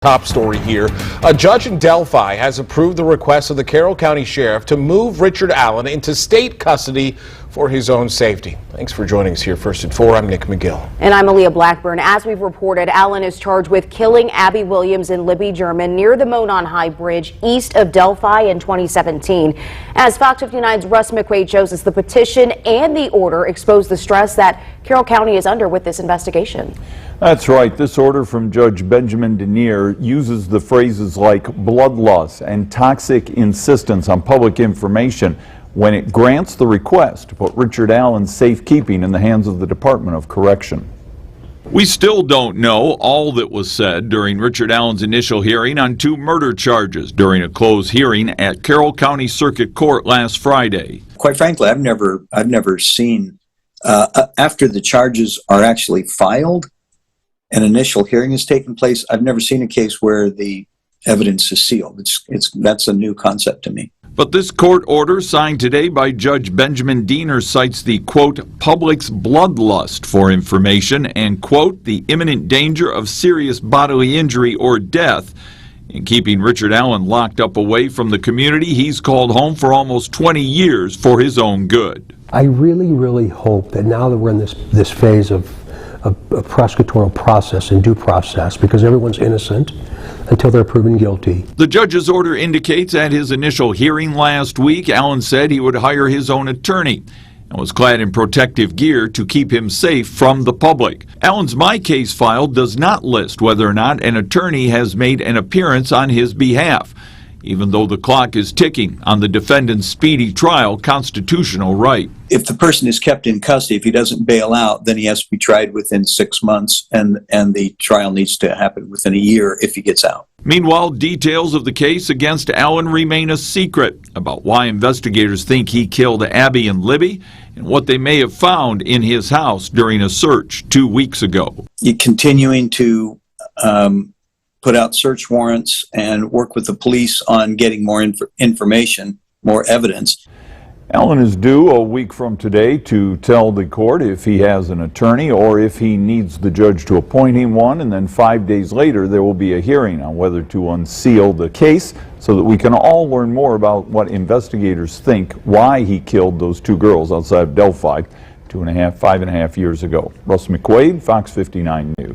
Top story here. A judge in Delphi has approved the request of the Carroll County Sheriff to move Richard Allen into state custody for his own safety. Thanks for joining us here. First at 4, I'm Nick McGill. And I'm Aaliyah Blackburn. As we've reported, Allen is charged with killing Abby Williams and Libby German near the Monon High Bridge east of Delphi in 2017. As Fox 59's Russ McQuaid shows us, the petition and the order expose the stress that Carroll County is under with this investigation. That's right. This order from Judge Benjamin Denier uses the phrases like bloodlust and toxic insistence on public information when it grants the request to put Richard Allen's safekeeping in the hands of the Department of Correction. We still don't know all that was said during Richard Allen's initial hearing on 2 murder charges during a closed hearing at Carroll County Circuit Court last Friday. Quite frankly, I've never seen after the charges are actually filed, an initial hearing has taken place. I've never seen a case where the evidence is sealed. That's a new concept to me. But this court order signed today by Judge Benjamin Denier cites the, quote, public's bloodlust for information and, quote, the imminent danger of serious bodily injury or death in keeping Richard Allen locked up away from the community he's called home for almost 20 years for his own good. I really hope that now that we're in this phase of a prosecutorial process and due process, because everyone's innocent until they're proven guilty. The judge's order indicates at his initial hearing last week, Allen said he would hire his own attorney and was clad in protective gear to keep him safe from the public. Allen's My Case file does not list whether or not an attorney has made an appearance on his behalf, even though the clock is ticking on the defendant's speedy trial constitutional right. If the person is kept in custody, if he doesn't bail out, then he has to be tried within 6 months, and the trial needs to happen within a year if he gets out. Meanwhile, details of the case against Allen remain a secret about why investigators think he killed Abby and Libby and what they may have found in his house during a search 2 weeks ago. You're continuing to put out search warrants and work with the police on getting more information, more evidence. Allen is due a week from today to tell the court if he has an attorney or if he needs the judge to appoint him one, and then 5 days later there will be a hearing on whether to unseal the case so that we can all learn more about what investigators think why he killed those 2 girls outside of Delphi 5.5 years ago. Russ McQuaid, Fox 59 News.